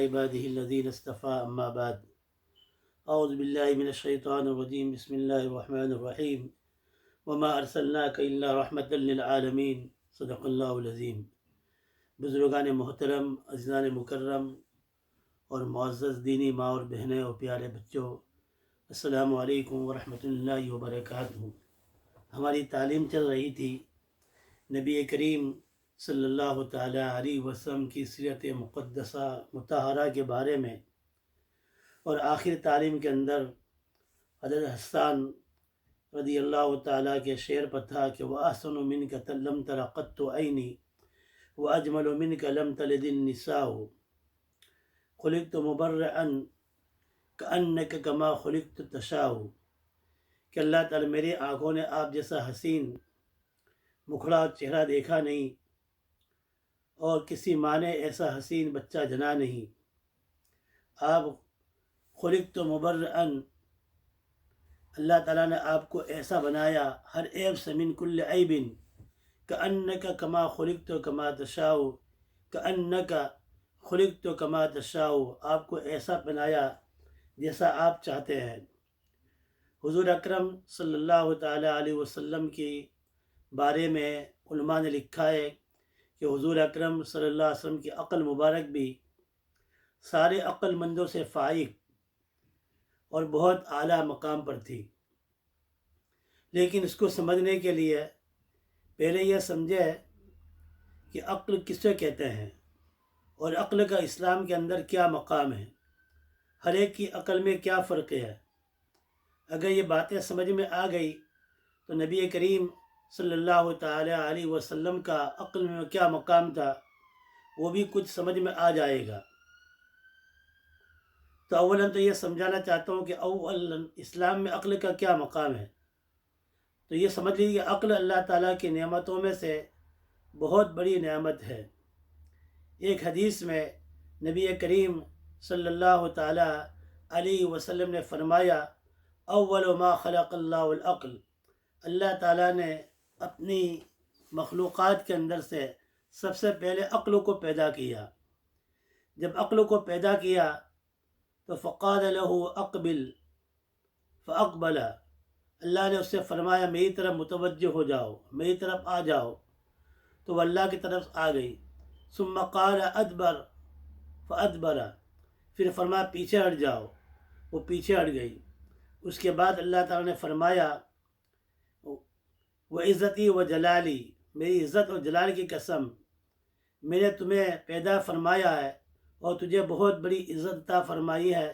عباده الذين اصطفى أما بعد أعوذ بالله من الشيطان الرجيم بسم الله الرحمن الرحيم وما أرسلناك إلا رحمة للعالمين صدق اللہ العظیم۔ بزرگان محترم، عزیزان مکرم اور معزز دینی ماں اور بہنیں اور پیارے بچوں، السلام علیکم ورحمۃ اللہ وبرکاتہ۔ ہماری تعلیم چل رہی تھی نبی کریم صلی اللہ تعالیٰ علیہ وسلم کی سیرت مقدسہ مطہرہ کے بارے میں، اور آخر تعلیم کے اندر حضرت حسان رضی اللہ تعالیٰ کے شعر پر تھا کہ وَأَحْسَنُ مِنْكَ لَمْ تَرَ قَطُّ عَيْنِي وَأَجْمَلُ مِنْكَ لَمْ تَلِدِ النِّسَاءُ خُلِقْتُ مُبَرَّئًا كَأَنَّكَ كَمَا خُلِقْتُ تَشَاءُ، کہ اللہ تعالیٰ میری آنکھوں نے آپ جیسا حسین مکھڑا چہرہ دیکھا نہیں، اور کسی ماں نے ایسا حسین بچہ جنا نہیں۔ آپ خلقت مبرئا، اللہ تعالیٰ نے آپ کو ایسا بنایا ہر عیب سے، من کل عیب کأنک کما خلقت کما تشاء، کأنک خلقت کما تشاء، آپ کو ایسا بنایا جیسا آپ چاہتے ہیں۔ حضور اکرم صلی اللہ تعالیٰ علیہ وسلم کے بارے میں علماء نے لکھا ہے کہ حضور اکرم صلی اللہ علیہ وسلم کی عقل مبارک بھی سارے عقل مندوں سے فائق اور بہت اعلیٰ مقام پر تھی، لیکن اس کو سمجھنے کے لیے پہلے یہ سمجھے کہ عقل کسے کہتے ہیں اور عقل کا اسلام کے اندر کیا مقام ہے، ہر ایک کی عقل میں کیا فرق ہے۔ اگر یہ باتیں سمجھ میں آ گئی تو نبی کریم صلی اللہ تعالیٰ علیہ وسلم کا عقل میں کیا مقام تھا وہ بھی کچھ سمجھ میں آ جائے گا۔ تو اولاً تو یہ سمجھانا چاہتا ہوں کہ اسلام میں عقل کا کیا مقام ہے۔ تو یہ سمجھ لیجیے کہ عقل اللہ تعالیٰ کی نعمتوں میں سے بہت بڑی نعمت ہے۔ ایک حدیث میں نبی کریم صلی اللہ تعالیٰ علیہ وسلم نے فرمایا اول ما خلق اللہ العقل، اللہ تعالیٰ نے اپنی مخلوقات کے اندر سے سب سے پہلے عقل کو پیدا کیا۔ جب عقل کو پیدا کیا تو فقال له اقبل فاقبل، اللہ نے اس سے فرمایا میری طرف متوجہ ہو جاؤ، میری طرف آ جاؤ، تو وہ اللہ کی طرف آ گئی۔ ثم قال ادبر فادبر، پھر فرمایا پیچھے ہٹ جاؤ، وہ پیچھے ہٹ گئی۔ اس کے بعد اللہ تعالیٰ نے فرمایا وعزتی و جلالی، میری عزت اور جلال کی قسم، میں نے تمہیں پیدا فرمایا ہے اور تجھے بہت بڑی عزت عطا فرمائی ہے،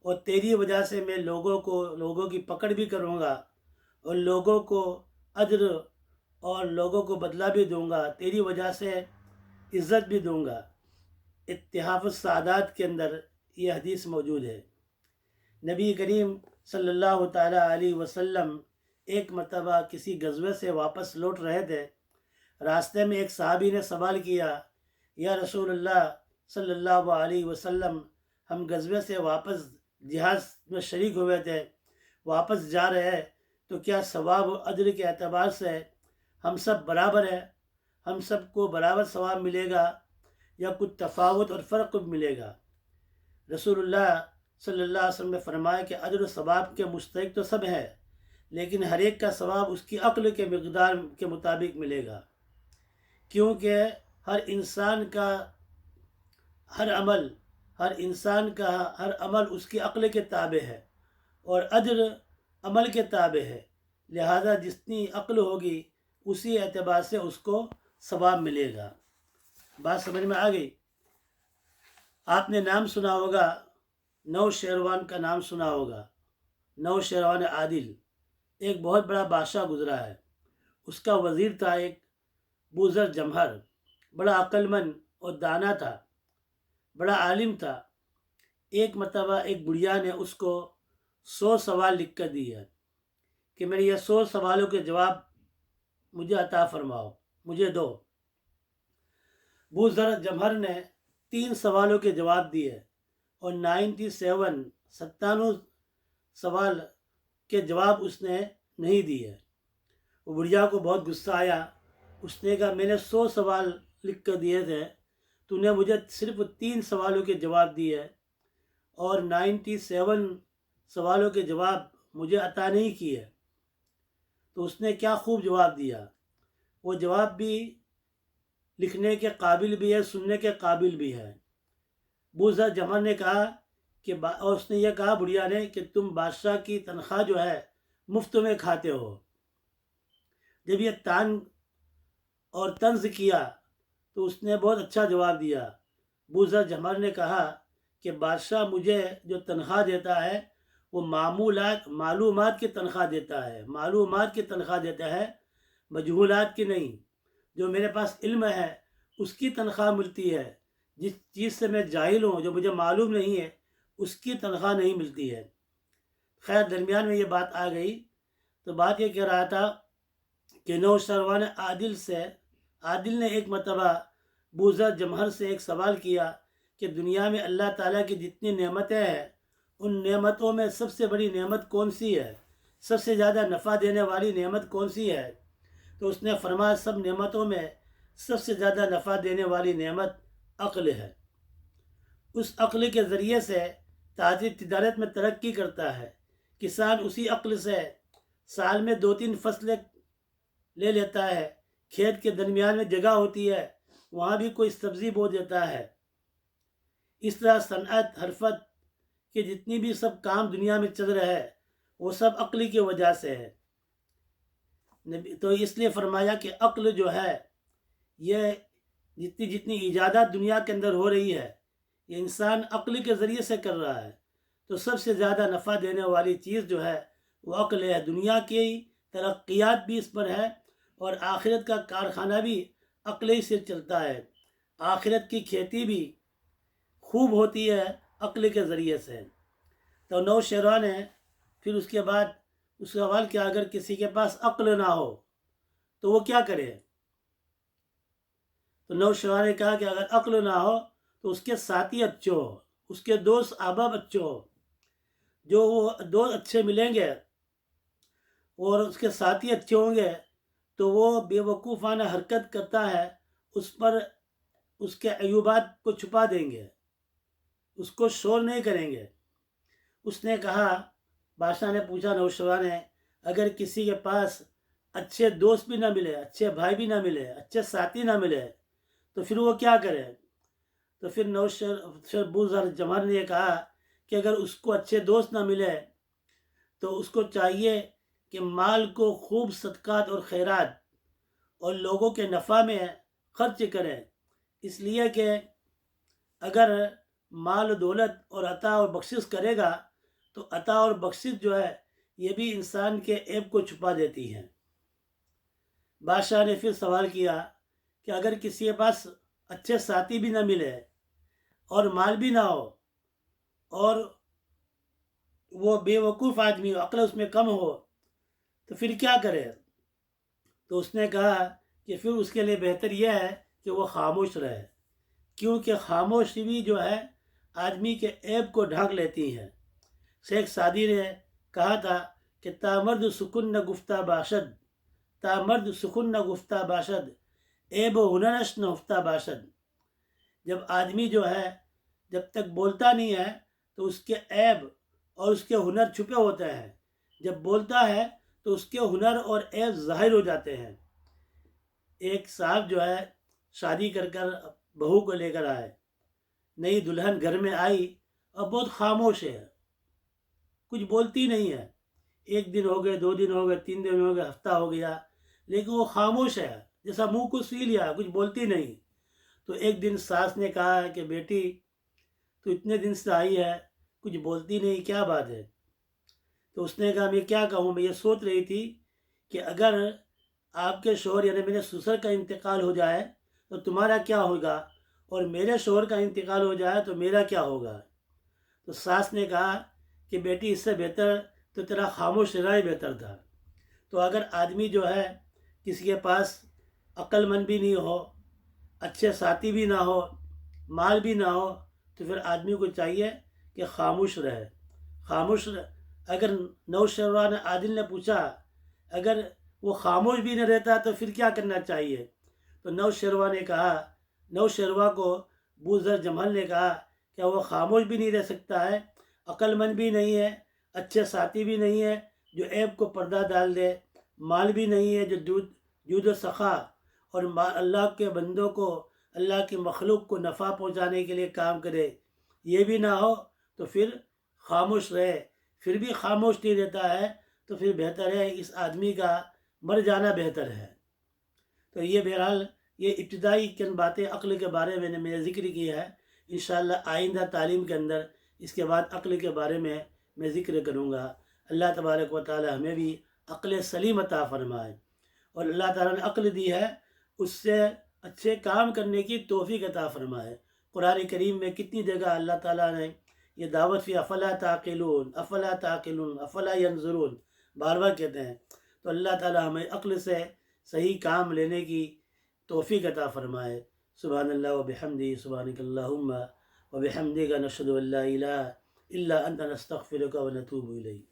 اور تیری وجہ سے میں لوگوں کی پکڑ بھی کروں گا، اور لوگوں کو اجر اور لوگوں کو بدلہ بھی دوں گا، تیری وجہ سے عزت بھی دوں گا۔ اتحاف السعادات کے اندر یہ حدیث موجود ہے۔ نبی کریم صلی اللہ تعالیٰ علیہ وسلم ایک مرتبہ کسی غزوے سے واپس لوٹ رہے تھے۔ راستے میں ایک صحابی نے سوال کیا یا رسول اللہ صلی اللہ علیہ وسلم، ہم غزوے سے واپس جہاد میں شریک ہوئے تھے، واپس جا رہے ہیں، تو کیا ثواب و اجر کے اعتبار سے ہم سب برابر ہیں؟ ہم سب کو برابر ثواب ملے گا یا کچھ تفاوت اور فرق ملے گا؟ رسول اللہ صلی اللہ علیہ وسلم نے فرمایا کہ اجر و ثواب کے مستحق تو سب ہیں، لیکن ہر ایک کا ثواب اس کی عقل کے مقدار کے مطابق ملے گا، کیونکہ ہر انسان کا ہر عمل اس کی عقل کے تابع ہے، اور اجر عمل کے تابع ہے، لہذا جتنی عقل ہوگی اسی اعتبار سے اس کو ثواب ملے گا۔ بات سمجھ میں آ گئی؟ آپ نے نام سنا ہوگا، نوشیروان کا نام سنا ہوگا، نوشیروان عادل، ایک بہت بڑا بادشاہ گزرا ہے۔ اس کا وزیر تھا ایک بوذر جمہر، بڑا عقل مند اور دانا تھا، بڑا عالم تھا۔ ایک مرتبہ ایک بڑھیا نے اس کو 100 سوال لکھ کر دیا کہ میرے یہ 100 سوالوں کے جواب مجھے عطا فرماؤ، مجھے دو۔ بوذر جمہر نے 3 سوالوں کے جواب دیے اور 97 سوال کے جواب اس نے نہیں دیے۔ وہ بڑھیا کو بہت غصہ آیا، اس نے کہا میں نے 100 سوال لکھ کر دیے تھے، تو نے مجھے صرف 3 سوالوں کے جواب دیے اور 97 سوالوں کے جواب مجھے عطا نہیں کیے۔ تو اس نے کیا خوب جواب دیا، وہ جواب بھی لکھنے کے قابل بھی ہے، سننے کے قابل بھی ہے۔ بوذر جمر نے کہا کہ اور اس نے یہ کہا بڑھیا نے کہ تم بادشاہ کی تنخواہ جو ہے مفت میں کھاتے ہو۔ جب یہ تان اور طنز کیا تو اس نے بہت اچھا جواب دیا۔ بوذر جمر نے کہا کہ بادشاہ مجھے جو تنخواہ دیتا ہے وہ معلومات کی تنخواہ دیتا ہے، معلومات کی تنخواہ دیتا ہے، مجہولات کی نہیں۔ جو میرے پاس علم ہے اس کی تنخواہ ملتی ہے، جس چیز سے میں جاہل ہوں، جو مجھے معلوم نہیں ہے، اس کی تنخواہ نہیں ملتی ہے۔ خیر درمیان میں یہ بات آ گئی تو بات یہ کہہ رہا تھا کہ نوشروان عادل نے ایک مرتبہ بوذر جمہر سے ایک سوال کیا کہ دنیا میں اللہ تعالیٰ کی جتنی نعمتیں ہیں ان نعمتوں میں سب سے بڑی نعمت کون سی ہے، سب سے زیادہ نفع دینے والی نعمت کون سی ہے؟ تو اس نے فرمایا سب نعمتوں میں سب سے زیادہ نفع دینے والی نعمت عقل ہے۔ اس عقل کے ذریعے سے تاجر تجارت میں ترقی کرتا ہے، کسان اسی عقل سے سال میں 2-3 فصلیں لے لیتا ہے، کھیت کے درمیان میں جگہ ہوتی ہے وہاں بھی کوئی سبزی بو دیتا ہے۔ اس طرح صنعت حرفت کے جتنی بھی سب کام دنیا میں چل رہے ہیں وہ سب عقل کی وجہ سے ہے۔ تو اس لیے فرمایا کہ عقل جو ہے یہ جتنی ایجادات دنیا کے اندر ہو رہی ہے یہ انسان عقل کے ذریعے سے کر رہا ہے، تو سب سے زیادہ نفع دینے والی چیز جو ہے وہ عقل ہے۔ دنیا کی ترقیات بھی اس پر ہے اور آخرت کا کارخانہ بھی عقل ہی سے چلتا ہے، آخرت کی کھیتی بھی خوب ہوتی ہے عقل کے ذریعے سے۔ تو نوشیروان نے پھر اس کے بعد اس کا سوال کیا اگر کسی کے پاس عقل نہ ہو تو وہ کیا کرے؟ تو نوشیروان نے کہا کہ اگر عقل نہ ہو تو اس کے ساتھی اچھے ہو، اس کے دوست احباب اچھے ہو، جو وہ دوست اچھے ملیں گے اور اس کے ساتھی اچھے ہوں گے تو وہ بے وقوفانہ حرکت کرتا ہے اس پر اس کے عیوبات کو چھپا دیں گے، اس کو شور نہیں کریں گے۔ اس نے کہا، بادشاہ نے پوچھا نوشیروان نے اگر کسی کے پاس اچھے دوست بھی نہ ملے، اچھے بھائی بھی نہ ملے، اچھے ساتھی نہ ملے تو پھر وہ کیا کرے؟ تو پھر بوذر جمہر نے یہ کہا کہ اگر اس کو اچھے دوست نہ ملے تو اس کو چاہیے کہ مال کو خوب صدقات اور خیرات اور لوگوں کے نفع میں خرچ کرے، اس لیے کہ اگر مال و دولت اور عطا اور بخشش کرے گا تو عطا اور بخشش جو ہے یہ بھی انسان کے عیب کو چھپا دیتی ہے۔ بادشاہ نے پھر سوال کیا کہ اگر کسی کے پاس اچھے ساتھی بھی نہ ملے اور مال بھی نہ ہو اور وہ بے وقوف آدمی ہو، عقل اس میں کم ہو تو پھر کیا کرے؟ تو اس نے کہا کہ پھر اس کے لیے بہتر یہ ہے کہ وہ خاموش رہے، کیونکہ خاموشی بھی جو ہے آدمی کے عیب کو ڈھانک لیتی ہے۔ شیخ سعدی نے کہا تھا کہ تا مرد سکون نہ گفتہ باشد، تا مرد سکون نہ گفتہ باشد، عیب و ہنرش نہ ہفتہ باشد۔ جب آدمی جو ہے جب تک بولتا نہیں ہے تو اس کے عیب اور اس کے ہنر چھپے ہوتے ہیں، جب بولتا ہے تو اس کے ہنر اور عیب ظاہر ہو جاتے ہیں۔ ایک صاحب جو ہے شادی کر بہو کو لے کر آئے، نئی دلہن گھر میں آئی اور بہت خاموش ہے، کچھ بولتی نہیں ہے، 1 دن ہو گئے، 2 دن ہو گئے، 3 دن ہو گئے، ہفتہ ہو گیا، لیکن وہ خاموش ہے، جیسا منہ کو سی لیا، کچھ بولتی نہیں۔ تو ایک دن ساس نے کہا کہ بیٹی تو اتنے دن سے آئی ہے کچھ بولتی نہیں، کیا بات ہے؟ تو اس نے کہا میں کیا کہوں، میں یہ سوچ رہی تھی کہ اگر آپ کے شوہر یعنی میرے سسر کا انتقال ہو جائے تو تمہارا کیا ہوگا، اور میرے شوہر کا انتقال ہو جائے تو میرا کیا ہوگا؟ تو ساس نے کہا کہ بیٹی اس سے بہتر تو تیرا خاموش رہنا ہی بہتر تھا۔ تو اگر آدمی جو ہے کسی کے پاس عقل مند بھی نہیں ہو، اچھے ساتھی بھی نہ ہو، مال بھی نہ ہو، تو پھر آدمی کو چاہیے کہ خاموش رہے، خاموش رہے۔ اگر نوشیروان عادل نے پوچھا اگر وہ خاموش بھی نہ رہتا تو پھر کیا کرنا چاہیے؟ تو نوشیروان نے کہا، نوشیروان کو بوذر جمحل نے کہا کیا وہ خاموش بھی نہیں رہ سکتا ہے، عقل مند بھی نہیں ہے، اچھے ساتھی بھی نہیں ہے جو عیب کو پردہ ڈال دے، مال بھی نہیں ہے جو جود و سخا اور اللہ کے بندوں کو، اللہ کی مخلوق کو نفع پہنچانے کے لیے کام کرے، یہ بھی نہ ہو تو پھر خاموش رہے، پھر بھی خاموش نہیں رہتا ہے تو پھر بہتر ہے اس آدمی کا مر جانا بہتر ہے۔ تو یہ بہرحال یہ ابتدائی چند باتیں عقل کے بارے میں نے ذکر کی ہے، انشاءاللہ آئندہ تعلیم کے اندر اس کے بعد عقل کے بارے میں ذکر کروں گا۔ اللہ تبارک و تعالی ہمیں بھی عقل سلیم عطا فرمائے، اور اللہ تعالیٰ نے عقل دی ہے اس سے اچھے کام کرنے کی توفیق عطا فرمائے۔ قرآن کریم میں کتنی جگہ اللہ تعالیٰ نے یہ دعوت فی افلا تعقلون افلا تعقلون افلا ینظرون بار بار کہتے ہیں، تو اللہ تعالیٰ ہمیں عقل سے صحیح کام لینے کی توفیق عطا فرمائے۔ سبحان اللہ و بحمدی، سبحانک اللہم و بحمدک، نشہد ان لا الہ الا انت، نستغفرک و نتوب الیک۔